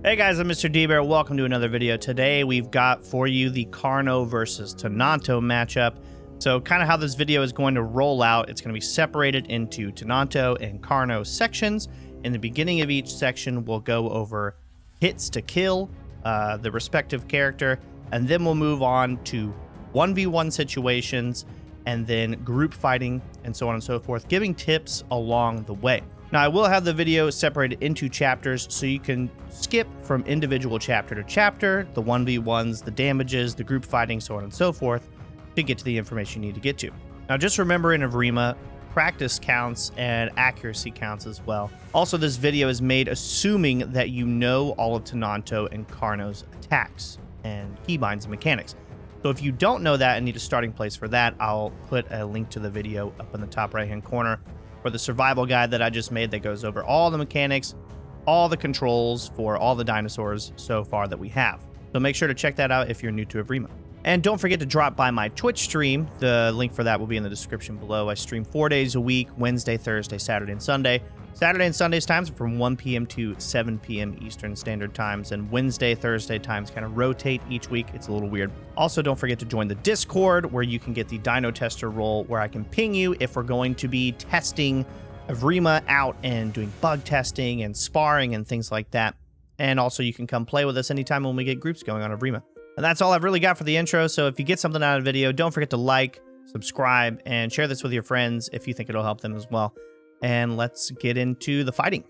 Hey guys, I'm Mr. D-Bear. Welcome to another video. Today we've got for you the Carno versus Tenonto matchup. So kind of how this video is going to roll out, it's going to be separated into Tenonto and Carno sections. In the beginning of each section, we'll go over hits to kill the respective character, and then we'll move on to 1v1 situations, and then group fighting, and so on and so forth, giving tips along the way. Now, I will have the video separated into chapters, so you can skip from individual chapter to chapter, the 1v1s, the damages, the group fighting, so on and so forth, to get to the information you need to get to. Now, just remember in Evrima, practice counts and accuracy counts as well. Also, this video is made assuming that you know all of Tenonto and Carno's attacks and keybinds and mechanics. So if you don't know that and need a starting place for that, I'll put a link to the video up in the top right-hand corner for the survival guide that I just made that goes over all the mechanics, all the controls for all the dinosaurs so far that we have. So make sure to check that out if you're new to Evrima. And don't forget to drop by my Twitch stream. The link for that will be in the description below. I stream 4 days a week, Wednesday, Thursday, Saturday, and Sunday. Saturday and Sunday's times are from 1 p.m. to 7 p.m. Eastern Standard Times, and Wednesday, Thursday times kind of rotate each week. It's a little weird. Also, don't forget to join the Discord, where you can get the Dino Tester role, where I can ping you if we're going to be testing Evrima out and doing bug testing and sparring and things like that. And also, you can come play with us anytime when we get groups going on Evrima. And that's all I've really got for the intro, so if you get something out of the video, don't forget to like, subscribe, and share this with your friends if you think it'll help them as well. And let's get into the fighting.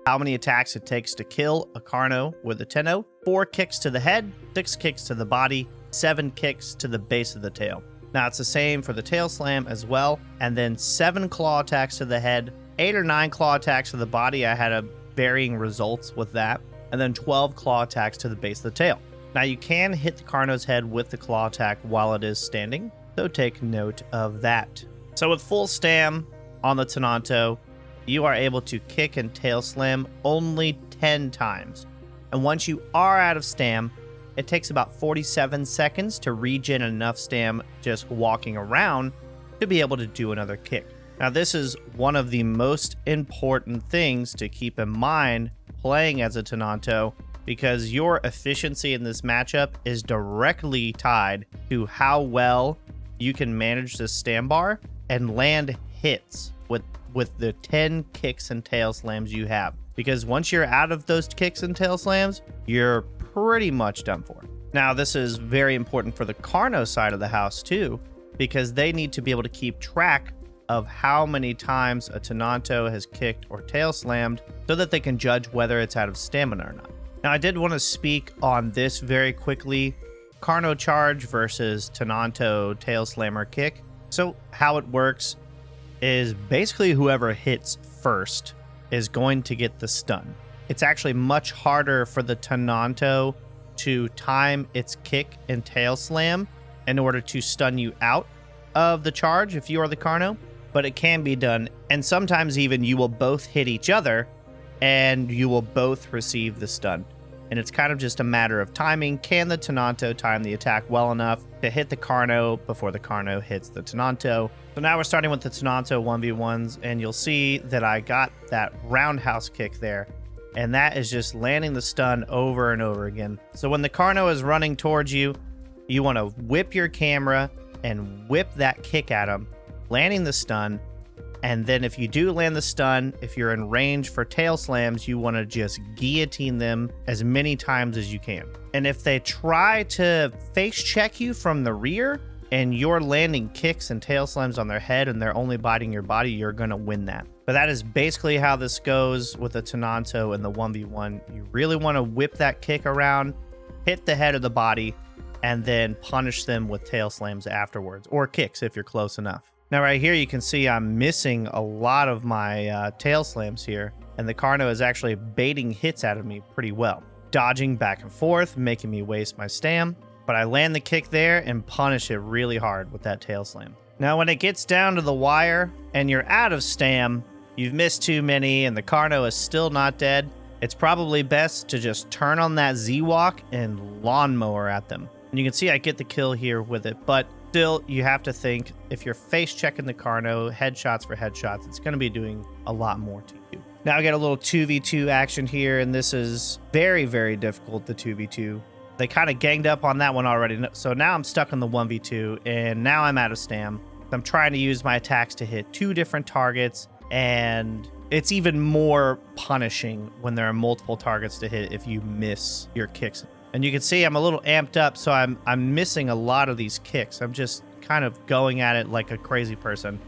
How many attacks it takes to kill a Carno with a Teno: 4 kicks to the head, 6 kicks to the body, 7 kicks to the base of the tail. Now it's the same for the tail slam as well, and then 7 claw attacks to the head, 8 or 9 claw attacks to the body. I had varying results with that, and then 12 claw attacks to the base of the tail. Now you can hit the Carno's head with the claw attack while it is standing, so take note of that. So with full stam on the Tenonto, you are able to kick and tail slam only 10 times. And once you are out of stam, it takes about 47 seconds to regen enough stam just walking around to be able to do another kick. Now this is one of the most important things to keep in mind playing as a Tenonto, because your efficiency in this matchup is directly tied to how well you can manage the stam bar and land hits with the 10 kicks and tail slams you have. Because once you're out of those kicks and tail slams, you're pretty much done for. Now, this is very important for the Carno side of the house too, because they need to be able to keep track of how many times a Tenonto has kicked or tail slammed so that they can judge whether it's out of stamina or not. Now, I did want to speak on this very quickly. Carno charge versus Tenonto tail slammer kick. So how it works is basically whoever hits first is going to get the stun. It's actually much harder for the Tenonto to time its kick and tail slam in order to stun you out of the charge if you are the Carno, but it can be done. And sometimes even you will both hit each other and you will both receive the stun. And it's kind of just a matter of timing. Can the Tenonto time the attack well enough to hit the Carno before the Carno hits the Tenonto? So now we're starting with the Tenonto 1v1s, and you'll see that I got that roundhouse kick there. And that is just landing the stun over and over again. So when the Carno is running towards you, you want to whip your camera and whip that kick at him, landing the stun. And then if you do land the stun, if you're in range for tail slams, you want to just guillotine them as many times as you can. And if they try to face check you from the rear and you're landing kicks and tail slams on their head and they're only biting your body, you're going to win that. But that is basically how this goes with the Tenonto and the 1v1. You really want to whip that kick around, hit the head of the body, and then punish them with tail slams afterwards, or kicks if you're close enough. Now right here you can see I'm missing a lot of my tail slams here, and the Carno is actually baiting hits out of me pretty well. Dodging back and forth, making me waste my stam, but I land the kick there and punish it really hard with that tail slam. Now when it gets down to the wire and you're out of stam, you've missed too many and the Carno is still not dead, it's probably best to just turn on that Z-Walk and lawnmower at them. And you can see I get the kill here with it, but still, you have to think, if you're face checking the Carno, headshots for headshots, it's going to be doing a lot more to you. Now I get a little 2v2 action here, and this is very, very difficult, the 2v2. They kind of ganged up on that one already, so now I'm stuck on the 1v2, and now I'm out of stam. I'm trying to use my attacks to hit 2 different targets, and it's even more punishing when there are multiple targets to hit if you miss your kicks. And you can see I'm a little amped up, so I'm missing a lot of these kicks. I'm just kind of going at it like a crazy person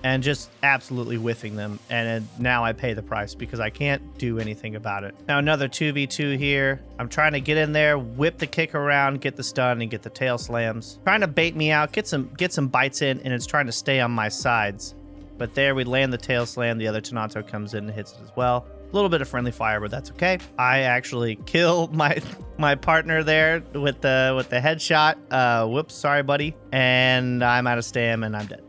and just absolutely whiffing them. And now I pay the price because I can't do anything about it. Now another 2v2 here. I'm trying to get in there, whip the kick around, get the stun, and get the tail slams. Trying to bait me out, get some bites in, and it's trying to stay on my sides. But there we land the tail slam. The other Tenonto comes in and hits it as well. A little bit of friendly fire, but that's okay. I actually kill my partner there with the headshot. Whoops, sorry, buddy. And I'm out of stam and I'm dead.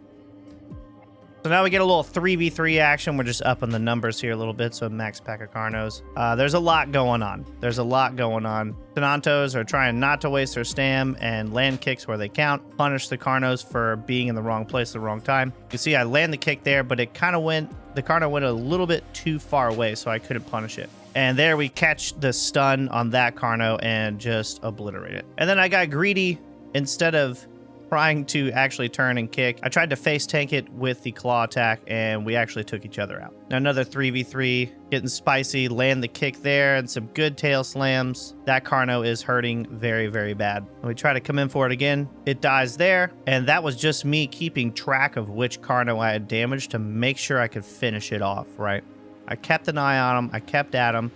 So now we get a little 3v3 action. We're just up on the numbers here a little bit, so max pack of Carnos. There's a lot going on. Tenontos are trying not to waste their stam and land kicks where they count. Punish the Carnos for being in the wrong place at the wrong time. You see I land the kick there, but the Carno went a little bit too far away, so I couldn't punish it. And there we catch the stun on that Carno and just obliterate it. And then I got greedy. Instead of trying to actually turn and kick, I tried to face tank it with the claw attack, and we actually took each other out. Now another 3v3, getting spicy, land the kick there, and some good tail slams. That Carno is hurting very, very bad. And we try to come in for it again. It dies there, and that was just me keeping track of which Carno I had damaged to make sure I could finish it off, right? I kept an eye on him, I kept at him,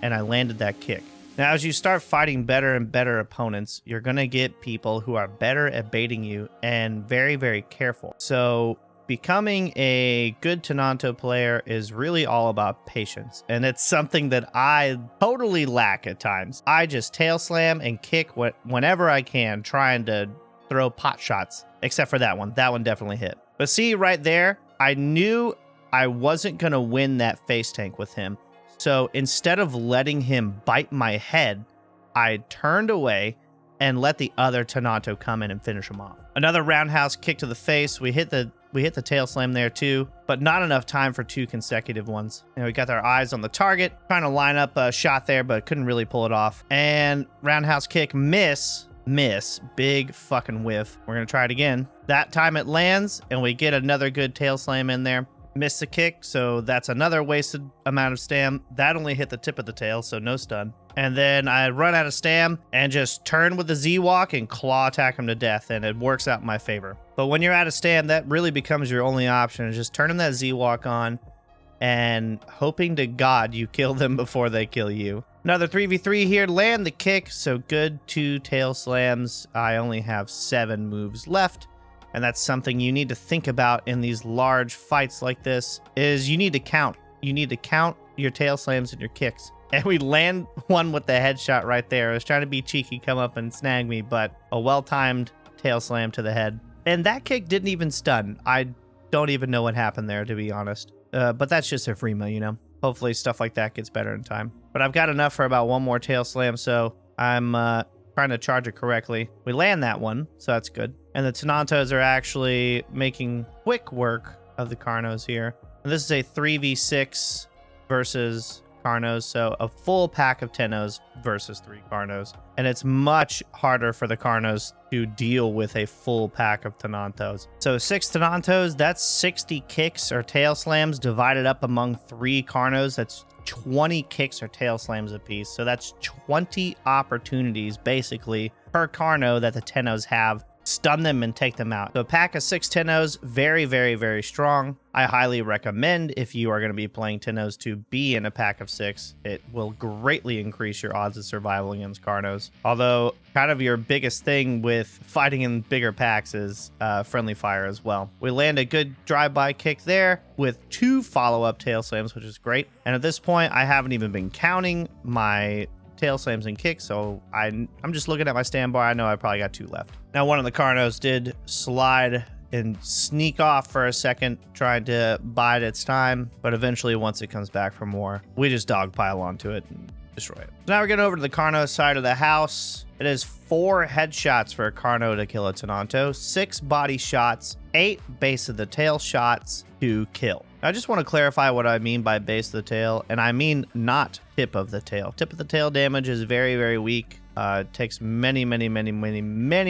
and I landed that kick. Now, as you start fighting better and better opponents, you're going to get people who are better at baiting you and very, very careful. So becoming a good Tenonto player is really all about patience. And it's something that I totally lack at times. I just tail slam and kick whenever I can, trying to throw pot shots, except for that one. That one definitely hit. But see right there, I knew I wasn't going to win that face tank with him. So instead of letting him bite my head, I turned away and let the other Tenonto come in and finish him off. Another roundhouse kick to the face. We hit the tail slam there too, but not enough time for 2 consecutive ones. And we got our eyes on the target, trying to line up a shot there, but couldn't really pull it off. And roundhouse kick, miss, big fucking whiff. We're gonna try it again. That time it lands, and we get another good tail slam in there. Missed the kick, so that's another wasted amount of stam. That only hit the tip of the tail, so no stun. And then I run out of stam and just turn with the Z-Walk and claw attack him to death, and it works out in my favor. But when you're out of stam, that really becomes your only option, is just turning that Z-Walk on and hoping to God you kill them before they kill you. Another 3v3 here, land the kick, so good 2 tail slams. I only have 7 moves left. And that's something you need to think about in these large fights like this, is you need to count. You need to count your tail slams and your kicks. And we land one with the headshot right there. I was trying to be cheeky, come up and snag me, but a well-timed tail slam to the head. And that kick didn't even stun. I don't even know what happened there, to be honest. But that's just Evrima, you know? Hopefully stuff like that gets better in time. But I've got enough for about 1 more tail slam, so I'm trying to charge it correctly. We land that one, so that's good. And the Tenontos are actually making quick work of the Carnos here. And this is a 3v6 versus Carnos, so a full pack of Tenos versus 3 Carnos. And it's much harder for the Carnos to deal with a full pack of Tenontos. So 6 Tenontos, that's 60 kicks or tail slams divided up among 3 Carnos. That's 20 kicks or tail slams apiece. So that's 20 opportunities basically per Carno that the Tenos have. Stun them and take them out. So a pack of 6 Tenos, very, very, very strong. I highly recommend, if you are going to be playing Tenos, to be in a pack of 6. It will greatly increase your odds of survival against Carnos. Although, kind of your biggest thing with fighting in bigger packs is friendly fire as well. We land a good drive-by kick there with 2 follow-up tail slams, which is great. And at this point, I haven't even been counting my tail slams and kicks, so I'm just looking at my standby. I know I probably got 2 left. Now, one of the Carnos did slide and sneak off for a second, trying to bide its time, but eventually, once it comes back for more, we just dogpile onto it and destroy it. So now we're getting over to the Carno side of the house. It is 4 headshots for a Carno to kill a Tenonto, 6 body shots, 8 base of the tail shots to kill. I just want to clarify what I mean by base of the tail, and I mean not tip of the tail. Tip of the tail damage is very, very weak. It takes many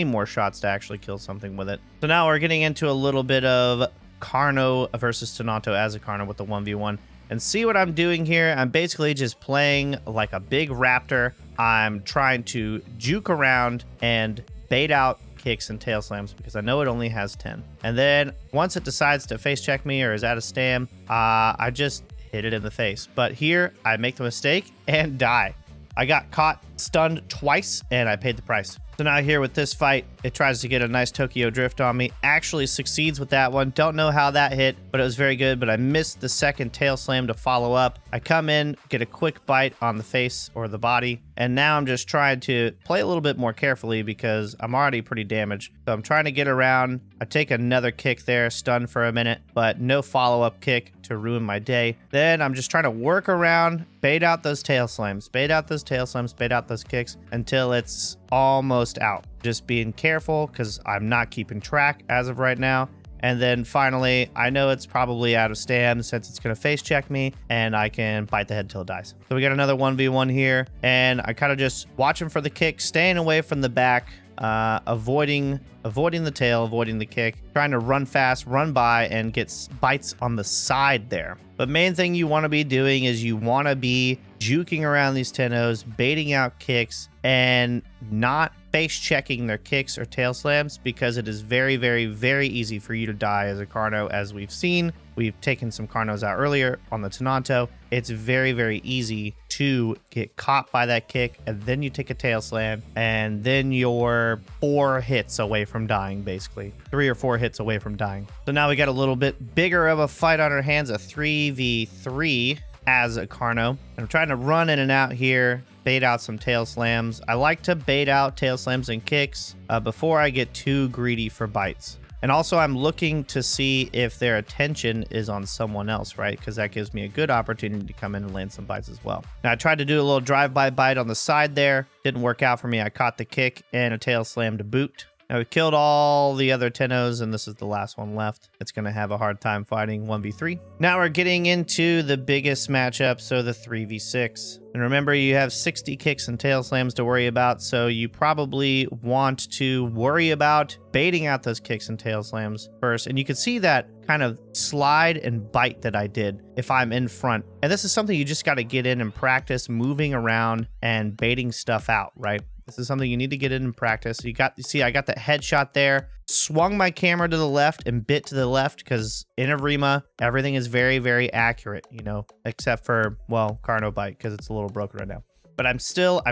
more shots to actually kill something with it. So now we're getting into a little bit of Carno versus Tenonto as a Carno with the 1v1. And see what I'm doing here? I'm basically just playing like a big raptor. I'm trying to juke around and bait out kicks and tail slams because I know it only has 10. And then once it decides to face check me or is out of stam, I just hit it in the face. But here I make the mistake and die. I got caught stunned twice and I paid the price. So now here with this fight, it tries to get a nice Tokyo drift on me. Actually succeeds with that one. Don't know how that hit, but it was very good. But I missed the second tail slam to follow up. I come in, get a quick bite on the face or the body. And now I'm just trying to play a little bit more carefully because I'm already pretty damaged. So I'm trying to get around. I take another kick there, stun for a minute, but no follow-up kick to ruin my day. Then I'm just trying to work around, bait out those tail slams, bait out those tail slams, bait out those kicks until it's almost out. Just being careful because I'm not keeping track as of right now. And then finally, I know it's probably out of stam since it's going to face check me and I can bite the head till it dies. So we got another 1v1 here and I kind of just watching for the kick, staying away from the back, avoiding the tail, avoiding the kick, trying to run fast, run by and get bites on the side there. But main thing you want to be doing is you want to be juking around these Tenos, baiting out kicks and not face checking their kicks or tail slams because it is very, very easy for you to die as a Carno. As we've seen, we've taken some Carnos out earlier on the Tenonto. It's very easy to get caught by that kick and then you take a tail slam and then you're 4 hits away from dying, basically 3 or 4 hits away from dying. So now we got a little bit bigger of a fight on our hands, a 3v3 as a Carno. And I'm trying to run in and out here, bait out some tail slams. I like to bait out tail slams and kicks before I get too greedy for bites. And also I'm looking to see if their attention is on someone else, right? Because that gives me a good opportunity to come in and land some bites as well. Now I tried to do a little drive-by bite on the side there. Didn't work out for me. I caught the kick and a tail slam to boot. Now we killed all the other Tenos and this is the last one left. It's going to have a hard time fighting 1v3. Now we're getting into the biggest matchup, so the 3v6. And remember, you have 60 kicks and tail slams to worry about, so you probably want to worry about baiting out those kicks and tail slams first. And you can see that kind of slide and bite that I did if I'm in front. And this is something you just got to get in and practice, moving around and baiting stuff out, right? This is something you need to get in and practice. You see, I got that headshot there, swung my camera to the left and bit to the left because in Evrima, everything is very accurate, you know, except for, well, Carno bite because it's a little broken right now. But I'm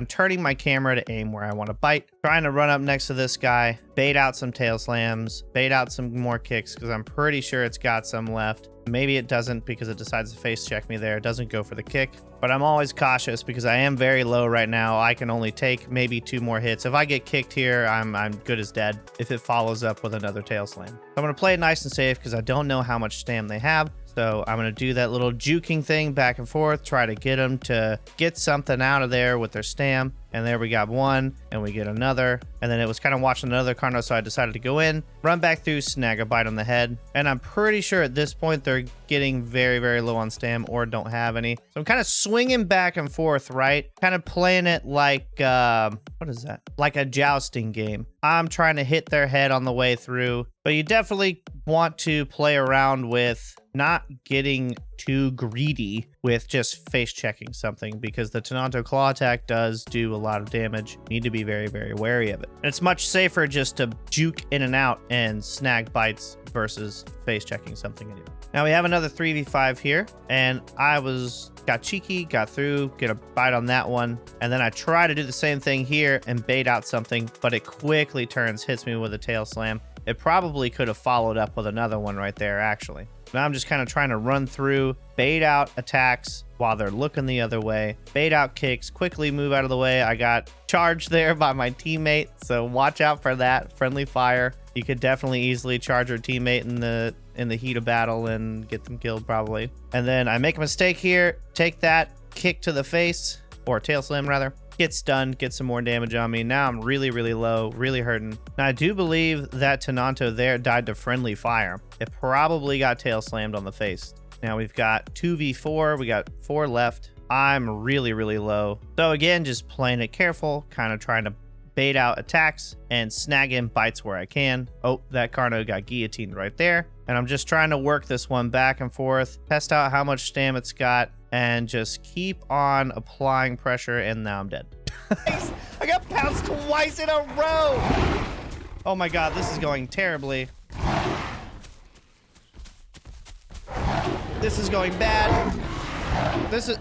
turning my camera to aim where I want to bite, trying to run up next to this guy, bait out some tail slams, bait out some more kicks because I'm pretty sure it's got some left. Maybe it doesn't because it decides to face check me there. It doesn't go for the kick, but I'm always cautious because I am very low right now. I can only take maybe 2 more hits. If I get kicked here, I'm good as dead if it follows up with another tail slam. So I'm going to play it nice and safe because I don't know how much stam they have. So I'm going to do that little juking thing back and forth, try to get them to get something out of there with their stam. And there we got one and we get another. And then it was kind of watching another Carno, so I decided to go in, run back through, snag a bite on the head. And I'm pretty sure at this point they're getting very low on stam or don't have any. So I'm kind of swinging back and forth, right? Kind of playing it like, what is that? Like a jousting game. I'm trying to hit their head on the way through. But you definitely want to play around with not getting too greedy with just face checking something because the Tenonto claw attack does do a lot of damage. You need to be very wary of it. And it's much safer just to juke in and out and snag bites versus face checking something anyway. Now we have another 3v5 here and I got cheeky, got through, get a bite on that one. And then I try to do the same thing here and bait out something, but it quickly turns, hits me with a tail slam. It probably could have followed up with another one right there, actually. Now I'm just kind of trying to run through, bait out attacks while they're looking the other way, bait out kicks, quickly move out of the way. I got charged there by my teammate, so watch out for that. Friendly fire. You could definitely easily charge your teammate in the heat of battle and get them killed probably. And then I make a mistake here, take that kick to the face, or tail slam rather. Get stunned, get some more damage on me. Now I'm really low, really hurting. Now I do believe that Tenonto there died to friendly fire. It probably got tail slammed on the face. Now we've got 2v4. We got 4 left. I'm really, really low. So again, just playing it careful, kind of trying to bait out attacks and snag in bites where I can. Oh, that Carno got guillotined right there. And I'm just trying to work this one back and forth, test out how much stam it's got, and just keep on applying pressure, and now I'm dead. I got pounced twice in a row! Oh my god, this is going terribly. This is going bad. This is...